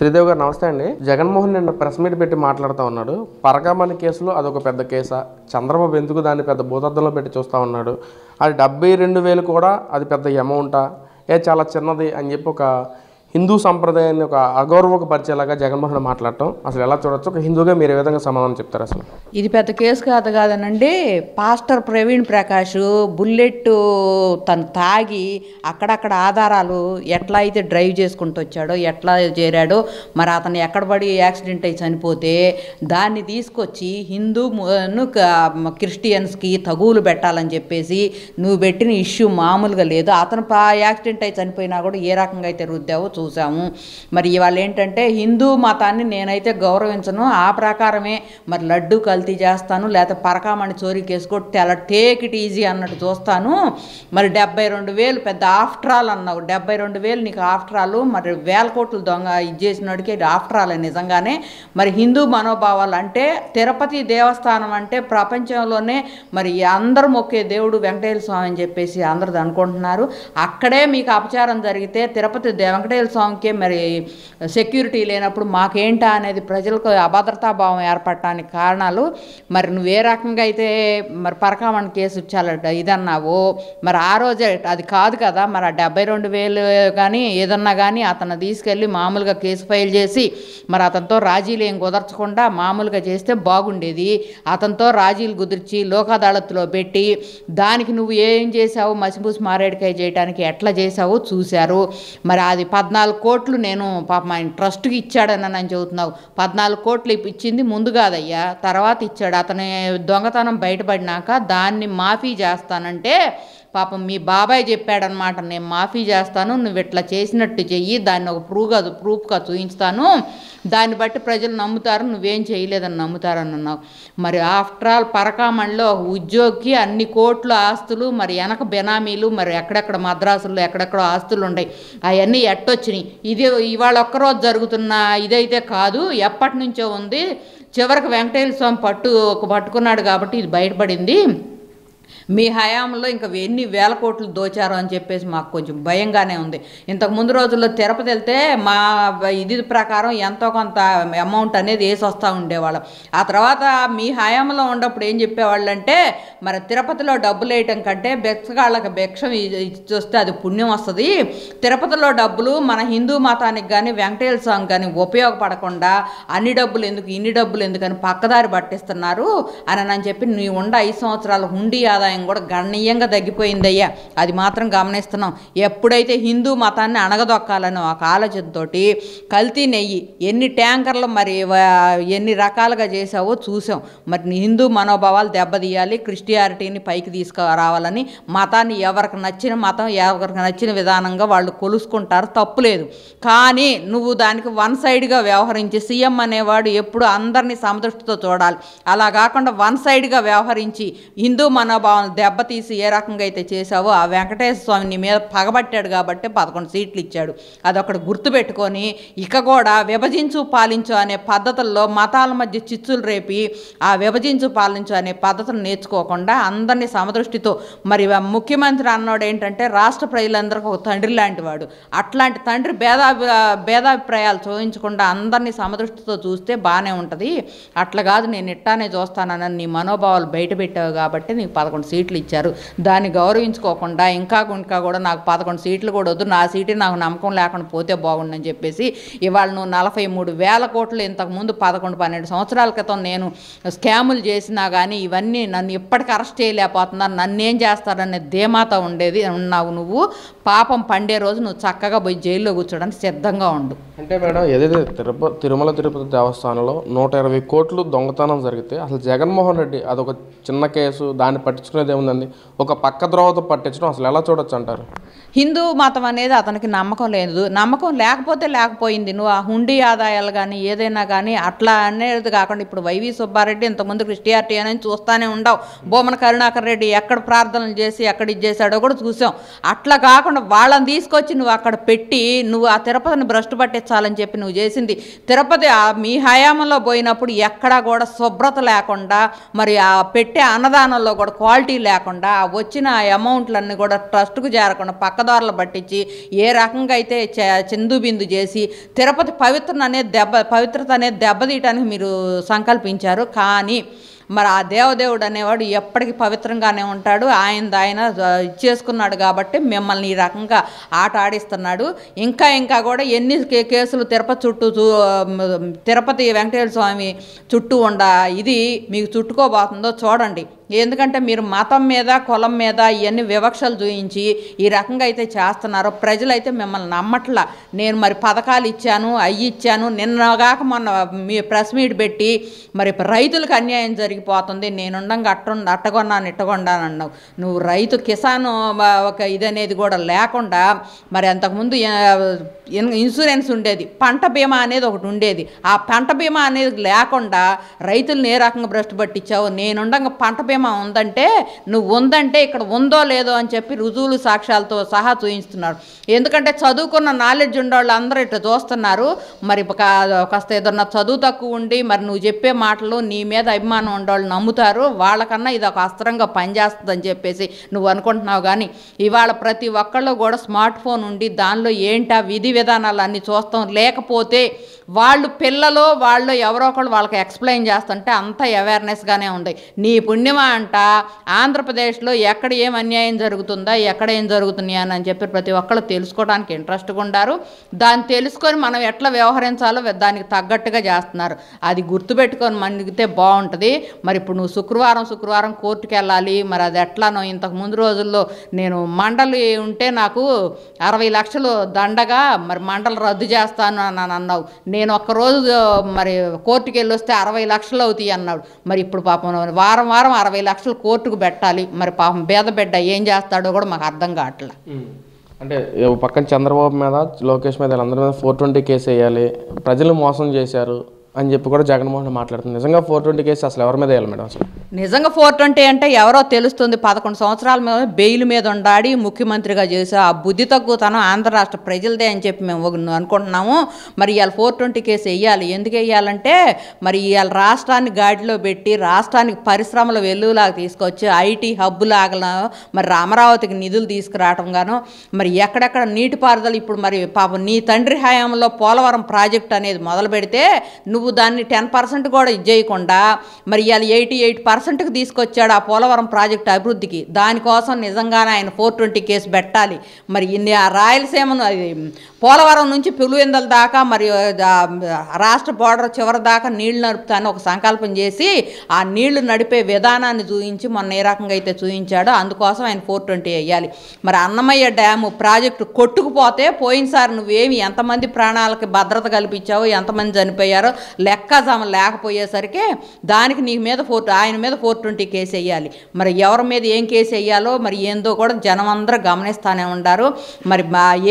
శ్రీదేవి గారు నమస్తే అండి. జగన్మోహన్ నిన్న ప్రెస్ మీట్ పెట్టి మాట్లాడుతూ ఉన్నాడు. పరకామణి కేసులో అదొక పెద్ద కేసా, చంద్రబాబు ఎందుకు దాన్ని పెద్ద భూతద్దంలో పెట్టి చూస్తూ ఉన్నాడు, అది 72,000 కూడా అది పెద్ద అమౌంటా, చాలా చిన్నది అని చెప్పి ఒక హిందూ సంప్రదాయాన్ని ఒక అగౌరవకు పరిచేలాగా జగన్మోహన్ మాట్లాడటం అసలు ఎలా చూడొచ్చు? ఒక హిందూగా మీరు ఏ విధంగా సమాధానం చెప్తారు? అసలు ఇది పెద్ద కేసు కాదనండి. పాస్టర్ ప్రవీణ్ ప్రకాష్ బుల్లెట్ తను తాగి అక్కడక్కడ ఆధారాలు ఎట్లా అయితే డ్రైవ్ చేసుకుంటూ వచ్చాడో, ఎట్లా చేరాడో, మరి అతను ఎక్కడ పడి యాక్సిడెంట్ అయి చనిపోతే దాన్ని తీసుకొచ్చి హిందూ క్రిస్టియన్స్కి తగువులు పెట్టాలని చెప్పేసి నువ్వు పెట్టిన ఇష్యూ మామూలుగా లేదు. అతను యాక్సిడెంట్ అయి చనిపోయినా కూడా ఏ రకంగా అయితే రుద్దావో చూసాము. మరి ఇవాళ ఏంటంటే హిందూ మతాన్ని నేనైతే గౌరవించను, ఆ ప్రకారమే మరి లడ్డు కల్తీ చేస్తాను, లేకపోతే పరకామణి చోరీ కేసు కొట్టి అలా టేక్ ఇట్ ఈజీ అన్నట్టు చూస్తాను. మరి 72,000 పెద్ద ఆఫ్టర్ ఆల్ అన్నావు. 72,000 నీకు ఆఫ్టర్ ఆల్, మరి 1,000 కోట్లు దొంగ ఇది చేసినోడికి ఆఫ్టర్ ఆల్ నిజంగానే. మరి హిందూ మనోభావాలు అంటే తిరుపతి దేవస్థానం అంటే ప్రపంచంలోనే మరి అందరూ మొక్కే దేవుడు వెంకటేశ్వర స్వామి అని చెప్పేసి అందరూ అనుకుంటున్నారు. అక్కడే మీకు అపచారం జరిగితే తిరుపతి వెంకటేశ్వర స్వామికి మరి సెక్యూరిటీ లేనప్పుడు మాకేంటా అనేది ప్రజలకు అభద్రతా భావం ఏర్పడటానికి కారణాలు. మరి నువ్వు ఏ రకంగా అయితే మరి పరకామణి కేసు చాలా ఇదన్నావో, మరి ఆ రోజే అది కాదు కదా. మరి ఆ 72,000 కానీ ఏదన్నా కానీ అతను తీసుకెళ్ళి మామూలుగా కేసు ఫైల్ చేసి మరి అతనితో రాజీలు ఏం కుదర్చకుండా మామూలుగా చేస్తే బాగుండేది. అతనితో రాజీలు కుదిర్చి లోక్ అదాలత్లో పెట్టి దానికి నువ్వు ఏం చేసావు, మసిపూసి మారేడుకాయ చేయడానికి ఎట్లా చేసావో చూశారు. మరి అది 14 కోట్లు నేను పాపం ఆయన ట్రస్ట్కి ఇచ్చాడని అని చెబుతున్నావు. 14 కోట్లు ఇచ్చింది ముందు కాదయ్యా, తర్వాత ఇచ్చాడు. అతని దొంగతనం బయటపడినాక దాన్ని మాఫీ చేస్తానంటే పాపం మీ బాబాయ్ చెప్పాడనమాట, నేను మాఫీ చేస్తాను, నువ్వు ఇట్లా చేసినట్టు చెయ్యి, దాన్ని ఒక ప్రూఫ్గా చూపించుతాను, దాన్ని బట్టి ప్రజలు నమ్ముతారు, నువ్వేం చేయలేదని నమ్ముతారని అన్నావు. మరి ఆఫ్టర్ ఆల్ పరకామణిలో ఒక ఉద్యోగికి అన్ని కోట్ల ఆస్తులు, మరి వెనక బెనామీలు, మరి ఎక్కడెక్కడ మద్రాసుల్లో ఎక్కడెక్కడో ఆస్తులు ఉన్నాయి, అవన్నీ ఎట్టొచ్చినాయి. ఇది ఇవాళ ఒక్కరోజు జరుగుతున్న ఇదైతే కాదు, ఎప్పటి నుంచో ఉంది. చివరికి వెంకటేశ్వర స్వామి పట్టుకున్నాడు కాబట్టి ఇది బయటపడింది. మీ హయాంలో ఇంకా ఎన్ని 1,000 కోట్లు దోచారు అని చెప్పేసి మాకు కొంచెం భయంగానే ఉంది. ఇంతకు ముందు రోజుల్లో తిరుపతి వెళ్తే మా ఇది ప్రకారం ఎంతో కొంత అమౌంట్ అనేది వేసి వస్తూ ఉండేవాళ్ళం. ఆ తర్వాత మీ హయాంలో ఉన్నప్పుడు ఏం చెప్పేవాళ్ళంటే, మరి తిరుపతిలో డబ్బులు వేయటం కంటే భిక్షగాళ్ళకి భిక్షం ఇచ్చొస్తే అది పుణ్యం వస్తుంది, తిరుపతిలో డబ్బులు మన హిందూ మతానికి కానీ వెంకటేశ్వర స్వామికి కానీ ఉపయోగపడకుండా అన్ని డబ్బులు ఎందుకు, ఇన్ని డబ్బులు ఎందుకని పక్కదారి పట్టిస్తున్నారు అని చెప్పి నీ 5 సంవత్సరాల హుండీ ఆదాయం కూడా గణనీయంగా తగ్గిపోయిందయ్యా. అది మాత్రం గమనిస్తున్నాం. ఎప్పుడైతే హిందూ మతాన్ని అణగదొక్కాలని ఒక ఆలోచనతో కల్తీ నెయ్యి ఎన్ని ట్యాంకర్లు మరి ఎన్ని రకాలుగా చేసావో చూసాం. మరి హిందూ మనోభావాలు దెబ్బతీయాలి, క్రిస్టియానిటీని పైకి తీసుకురావాలని మతాన్ని ఎవరికి నచ్చిన మతం ఎవరికి నచ్చిన విధానంగా వాళ్ళు కొలుసుకుంటారు, తప్పులేదు. కానీ నువ్వు దానికి వన్ సైడ్గా వ్యవహరించి, సీఎం అనేవాడు ఎప్పుడు అందరినీ సమదృష్టితో చూడాలి, అలా కాకుండా వన్ సైడ్గా వ్యవహరించి హిందూ మనోభావాలను దెబ్బతీసి ఏ రకంగా అయితే చేసావో, ఆ వెంకటేశ్వర స్వామి నీ మీద పగబట్టాడు కాబట్టి 11 సీట్లు ఇచ్చాడు. అదొకటి గుర్తుపెట్టుకొని ఇక కూడా విభజించు పాలించు అనే పద్ధతుల్లో మతాల మధ్య చిచ్చులు రేపి ఆ విభజించు పాలించు అనే పద్ధతులు నేర్చుకోకుండా అందరినీ సమదృష్టితో, మరి ముఖ్యమంత్రి అన్నాడు ఏంటంటే రాష్ట్ర ప్రజలందరికీ ఒక తండ్రి లాంటి వాడు, అట్లాంటి తండ్రి భేదాభిప్రాయాలు చూపించకుండా అందరినీ సమదృష్టితో చూస్తే బాగానే ఉంటుంది. అట్లా కాదు, నేను ఇట్టానే చూస్తానని నీ మనోభావాలు బయట పెట్టావు కాబట్టి నీకు 11 సీట్లు ఇచ్చారు. దాన్ని గౌరవించుకోకుండా ఇంకా కూడా నాకు 11 సీట్లు కూడా వద్దు, నా సీటు నాకు నమ్మకం లేకుండా పోతే బాగుండని చెప్పేసి ఇవాళ నువ్వు 43,000 కోట్లు ఇంతకుముందు 11-12 సంవత్సరాల క్రితం నేను స్కాములు చేసినా కానీ ఇవన్నీ నన్ను ఇప్పటికీ అరెస్ట్ చేయలేకపోతున్నారు, నన్నేం చేస్తారనే ధీమాత ఉండేది ఉన్నావు. నువ్వు పాపం పండే రోజు నువ్వు చక్కగా పోయి జైల్లో కూర్చోడానికి సిద్ధంగా ఉండు. అంటే మేడం, ఏదైతే తిరుమల తిరుపతి దేవస్థానంలో 120 కోట్లు దొంగతనం జరిగితే అసలు జగన్మోహన్ రెడ్డి అదొక చిన్న కేసు, దాన్ని పట్టించుకునేది ఏముందండి, ఒక పక్క ద్రోవతో పట్టించడం అసలు ఎలా చూడొచ్చు అంటారు? హిందూ మతం అనేది అతనికి నమ్మకం లేదు, నమ్మకం లేకపోతే లేకపోయింది. నువ్వు ఆ హుండీ ఆదాయాలు కానీ ఏదైనా కానీ అట్లా అనేది కాకుండా ఇప్పుడు వైవి సుబ్బారెడ్డి ఇంతకుముందు క్రిస్టియానిటీ అని చూస్తూనే ఉండవు, బొమ్మన కరుణాకర్ రెడ్డి ఎక్కడ ప్రార్థనలు చేసి ఎక్కడ ఇది చేశాడో కూడా చూసాం. అట్లా కాకుండా వాళ్ళని తీసుకొచ్చి నువ్వు అక్కడ పెట్టి నువ్వు ఆ తిరుపతిని భ్రష్టు పట్టించాలని చెప్పి నువ్వు చేసింది. తిరుపతి మీ హయాంలో పోయినప్పుడు ఎక్కడా కూడా శుభ్రత లేకుండా, మరి ఆ పెట్టే అన్నదానంలో కూడా క్వాలిటీ క్లారిటీ లేకుండా వచ్చిన అమౌంట్లన్నీ కూడా ట్రస్ట్కు చేరకుండా పక్కదారులు పట్టించి ఏ రకంగా అయితే చిందు బిందు చేసి తిరుపతి పవిత్రత అనేది దెబ్బతీయటానికి మీరు సంకల్పించారు. కానీ మరి ఆ దేవదేవుడు అనేవాడు ఎప్పటికీ పవిత్రంగానే ఉంటాడు. ఆయన ఇచ్చేసుకున్నాడు కాబట్టి మిమ్మల్ని ఈ రకంగా ఆట ఆడిస్తున్నాడు. ఇంకా కూడా ఎన్ని కేసులు తిరుపతి వెంకటేశ్వర స్వామి చుట్టూ ఇది మీకు చుట్టుకోబోతుందో చూడండి. ఎందుకంటే మీరు మతం మీద కులం మీద ఇవన్నీ వివక్షలు చూయించి ఈ రకంగా అయితే చేస్తున్నారో ప్రజలైతే మిమ్మల్ని నమ్మట్లా. నేను మరి పథకాలు ఇచ్చాను అయ్యి ఇచ్చాను నిన్నగాక మొన్న మీ ప్రెస్ మీట్ పెట్టి మరి రైతులకు అన్యాయం జరిగిపోతుంది, నేనుండంగా అట్టగొన్నాను ఇట్టగొన్నాను అన్నావు. నువ్వు రైతు కిసాన్ ఒక ఇదనేది కూడా లేకుండా మరి అంతకుముందు ఇన్సూరెన్స్ ఉండేది, పంట బీమా అనేది ఒకటి ఉండేది. ఆ పంట బీమా అనేది లేకుండా రైతులను ఏ రకంగా భ్రష్టు పట్టించావు. నేనుండంగా పంట బీమా ఉందంటే నువ్వు ఉందంటే ఇక్కడ ఉందో లేదో అని చెప్పి రుజువులు సాక్ష్యాలతో సహా చూపిస్తున్నారు. ఎందుకంటే చదువుకున్న నాలెడ్జ్ ఉండేవాళ్ళు అందరూ ఇట్లా చూస్తున్నారు. మరి కాస్త ఏదన్నా చదువు తక్కువ ఉండి మరి నువ్వు చెప్పే మాటలు నీ మీద అభిమానం ఉండేవాళ్ళు నమ్ముతారు. వాళ్ళకన్నా ఇది ఒక అస్త్రంగా పనిచేస్తుందని చెప్పేసి నువ్వు అనుకుంటున్నావు. కానీ ఇవాళ ప్రతి ఒక్కళ్ళు కూడా స్మార్ట్ ఫోన్ ఉండి దానిలో ఏంటా విధి విధానాలు అన్నీ చూస్తాం. లేకపోతే పిల్లలు ఎవరో ఒకళ్ళు వాళ్ళకి ఎక్స్ప్లెయిన్ చేస్తుంటే అంత అవేర్నెస్గానే ఉంది. నీ పుణ్యమా అంట ఆంధ్రప్రదేశ్లో ఎక్కడ ఏం అన్యాయం జరుగుతుందా ఎక్కడ ఏం జరుగుతున్నాయా అని చెప్పి ప్రతి ఒక్కళ్ళు తెలుసుకోవడానికి ఇంట్రెస్ట్గా ఉండారు. దాన్ని తెలుసుకొని మనం ఎట్లా వ్యవహరించాలో దానికి తగ్గట్టుగా చేస్తున్నారు. అది గుర్తుపెట్టుకొని మనగితే బాగుంటుంది. మరి ఇప్పుడు నువ్వు శుక్రవారం కోర్టుకు వెళ్ళాలి. మరి అది ఎట్లానో ఇంతకు ముందు రోజుల్లో నేను మండలి ఉంటే నాకు 60 లక్షలు దండగా మరి మండలి రద్దు చేస్తాను అని అన్నావు. నేను ఒక్కరోజు మరి కోర్టుకు వెళ్ళి వస్తే 60 లక్షలు అవుతాయి అన్నాడు. మరి ఇప్పుడు పాపం వారం 60 లక్షలు కోర్టుకు పెట్టాలి. మరి పాపం పేద బిడ్డ ఏం చేస్తాడో కూడా మాకు అర్థం కావట్లేదు. అంటే పక్కన చంద్రబాబు మీద లోకేష్ మీద వీళ్ళందరి మీద 420 కేసు వేయాలి, ప్రజలు మోసం చేశారు అని చెప్పి కూడా జగన్మోహన్ మాట్లాడుతుంది. నిజంగా 420 కేసు అసలు ఎవరి మీద వేయాలి మేడం? అసలు నిజంగా 420 అంటే ఎవరో తెలుస్తుంది. 11 సంవత్సరాల మీద బెయిల్ మీద ఉండాడి ముఖ్యమంత్రిగా చేసా ఆ బుద్ధి తగ్గుతాను ఆంధ్ర రాష్ట్ర ప్రజలదే అని చెప్పి మేము అనుకుంటున్నాము. మరి ఇవాళ 420 కేసు వేయాలి. ఎందుకు వేయాలంటే మరి ఇవాళ రాష్ట్రాన్ని గాడిలో పెట్టి రాష్ట్రానికి పరిశ్రమల వెలుగులాగా తీసుకొచ్చి ఐటీ హబ్బు లాగా మరి అమరావతికి నిధులు తీసుకురావటం గాను మరి ఎక్కడెక్కడ నీటిపారుదల ఇప్పుడు మరి పాపం నీ తండ్రి హయాంలో పోలవరం ప్రాజెక్ట్ అనేది మొదలు పెడితే నువ్వు దాన్ని 10% కూడా ఇచ్చేయకుండా మరి ఇవాళ 88%కి తీసుకొచ్చాడు ఆ పోలవరం ప్రాజెక్టు అభివృద్ధికి. దానికోసం నిజంగానే ఆయన 420 కేసు పెట్టాలి. మరి ఆ రాయలసీమను అది పోలవరం నుంచి పులివెందుల దాకా మరి రాష్ట్ర బోర్డర్ చివరి దాకా నీళ్లు నడుపుతాను ఒక సంకల్పం చేసి ఆ నీళ్లు నడిపే విధానాన్ని చూపించి మొన్న ఏ రకంగా అయితే చూపించాడో అందుకోసం ఆయన 420 వేయాలి. మరి అన్నమయ్య డ్యాము ప్రాజెక్టు కొట్టుకుపోతే పోయినసారి నువ్వేమి ఎంతమంది ప్రాణాలకి భద్రత కల్పించావో ఎంతమంది చనిపోయారో లెక్కజామ లేకపోయేసరికి దానికి నీ మీద ఆయన మీద 420 కేసు వేయాలి. మరి ఎవరి మీద ఏం కేసు వేయాలో మరి ఏందో కూడా జనం అందరూ గమనిస్తూనే ఉండారు. మరి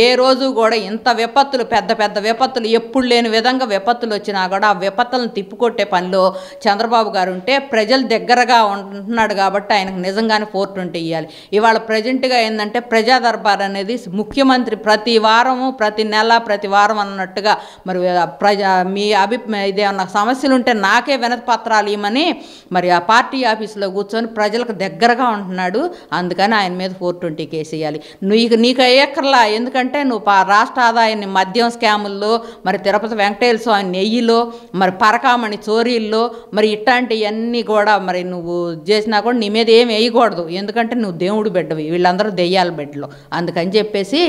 ఏ రోజు కూడా ఇంత విపత్తులు పెద్ద విపత్తులు ఎప్పుడు లేని విధంగా విపత్తులు వచ్చినా కూడా ఆ విపత్తులను తిప్పుకొట్టే పనిలో చంద్రబాబు గారు ఉంటే ప్రజలు దగ్గరగా ఉంటున్నాడు కాబట్టి ఆయనకు నిజంగానే 420 ఇవ్వాలి. ఇవాళ ప్రజెంట్గా ఏంటంటే ప్రజా దర్బార్ అనేది ముఖ్యమంత్రి ప్రతి వారము ప్రతి నెల ప్రతి వారం అన్నట్టుగా మరి మీ ఇదేమన్నా సమస్యలు ఉంటే నాకే వినతి పత్రాలు ఇవ్వమని మరి ఆ పార్టీ ఆఫీసులో కూర్చొని ప్రజలకు దగ్గరగా ఉంటున్నాడు. అందుకని ఆయన మీద 420 కేసు వేయాలి. నీకు అయ్యక్కర్లా. ఎందుకంటే నువ్వు రాష్ట్ర ఆదాయాన్ని మద్యం స్కాముల్లో మరి తిరుపతి వెంకటేశ్వర స్వామి నెయ్యిలో మరి పరకామణి చోరీల్లో మరి ఇట్లాంటివన్నీ కూడా మరి నువ్వు చేసినా కూడా నీ మీద ఏమి వేయకూడదు. ఎందుకంటే నువ్వు దేవుడు బిడ్డవి, వీళ్ళందరూ దెయ్యాల బిడ్డలు. అందుకని చెప్పేసి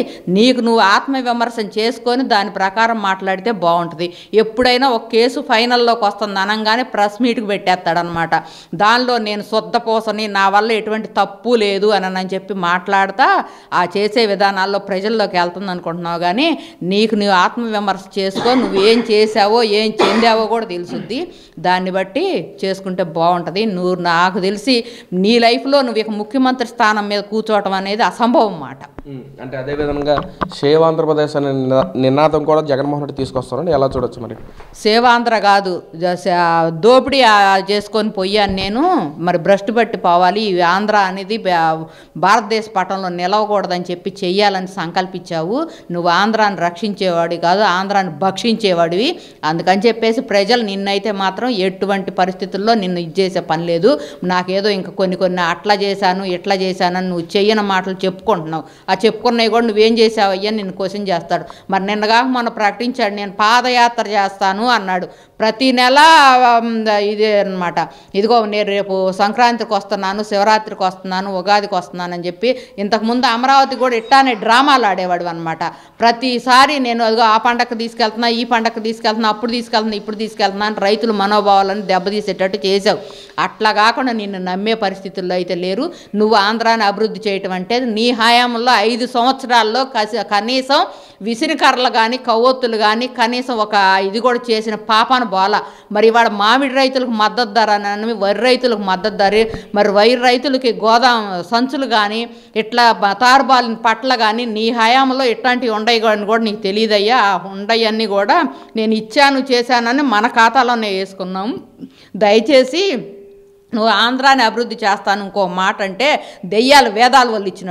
నువ్వు ఆత్మవిమర్శన చేసుకొని దాని ప్రకారం మాట్లాడితే బాగుంటుంది. ఎప్పుడైనా ఒక కేసు ఫైనల్లోకి వస్తుంది అనగానే ప్రెస్ మీట్కి పెట్టేస్తాడనమాట. దానిలో నేను శుద్ధపోసని నా వల్ల ఎటువంటి తప్పు లేదు అని చెప్పి మాట్లాడతా ఆ చేసే విధానాల్లో ప్రజల్లోకి వెళ్తుంది అనుకుంటున్నావు. కానీ నీవు ఆత్మవిమర్శ చేసుకో, నువ్వేం చేసావో ఏం చెందావో కూడా తెలుసుద్ది. దాన్ని బట్టి చేసుకుంటే బాగుంటుంది. నువ్వు నాకు తెలిసి నీ లైఫ్లో నువ్వు ఇక ముఖ్యమంత్రి స్థానం మీద కూర్చోవటం అనేది అసంభవం మాట. అంటే అదేవిధంగా సేవాంధ్రప్రదేశ్ అనే నినాదం కూడా జగన్మోహన్ రెడ్డి తీసుకొస్తారని ఎలా చూడొచ్చు? మరి సేవాంధ్ర కాదు, దోపిడీ చేసుకొని పోయాను నేను. నేను మరి భ్రష్టు పట్టి పోవాలి, ఈ ఆంధ్ర అనేది భారతదేశ పటంలో నిలవకూడదని చెప్పి చెయ్యాలని సంకల్పించావు. నువ్వు ఆంధ్రాన్ని రక్షించేవాడివి కాదు, ఆంధ్రాన్ని భక్షించేవాడివి. అందుకని చెప్పేసి ప్రజలు నిన్నైతే మాత్రం ఎటువంటి పరిస్థితుల్లో నిన్ను ఇచ్చేసే పని లేదు. నాకేదో ఇంకా కొన్ని అట్లా చేశాను ఇట్లా చేశానని నువ్వు చెయ్యని మాటలు చెప్పుకుంటున్నావు. ఆ చెప్పుకున్నవి కూడా నువ్వేం చేసావయ్యా నిన్ను క్వశ్చన్ చేస్తాడు. మరి నిన్నగాక మొన్న ప్రకటించాడు, నేను పాదయాత్ర చేస్తాను అన్నాడు. ప్రతి నెల ఇదే అనమాట, ఇదిగో నేను రేపు సంక్రాంతికి వస్తున్నాను, శివరాత్రికి వస్తున్నాను, ఉగాదికి వస్తున్నానని చెప్పి ఇంతకుముందు అమరావతి కూడా ఇట్టానే డ్రామాలు ఆడేవాడు అనమాట. ప్రతిసారి నేను అదిగో ఆ పండగకు తీసుకెళ్తున్నా, ఈ పండగకు తీసుకెళ్తున్నా, అప్పుడు తీసుకెళ్తున్నా, ఇప్పుడు తీసుకెళ్తున్నా అని రైతుల మనోభావాలను దెబ్బతీసేటట్టు చేసావు. అట్లా కాకుండా నిన్ను నమ్మే పరిస్థితుల్లో అయితే లేరు. నువ్వు ఆంధ్రాన్ని అభివృద్ధి చేయటం అంటే నీ హయాంలో 5 సంవత్సరాల్లో కనీసం విసిరికర్రలు కానీ కవ్వొత్తులు కానీ కనీసం ఒక ఇది కూడా చేసిన పాపాన బోల. మరి ఇవాళ మామిడి రైతులకు మద్దతు ధర అని, వరి రైతులకు మద్దతు ధర, మరి వరి రైతులకి గోదాం సంచులు కానీ ఇట్లా తారుబాలిన పట్ల కానీ నీ హయాంలో ఇట్లాంటివి ఉండయి అని కూడా నీకు తెలియదయ్యా. ఆ ఉండయన్నీ కూడా నేను ఇచ్చాను చేశానని మన ఖాతాలోనే వేసుకున్నాం. దయచేసి నువ్వు ఆంధ్రాని అభివృద్ధి చేస్తాను ఇంకో మాట అంటే దెయ్యాలు వేదాల వల్ల ఇచ్చినట్టు.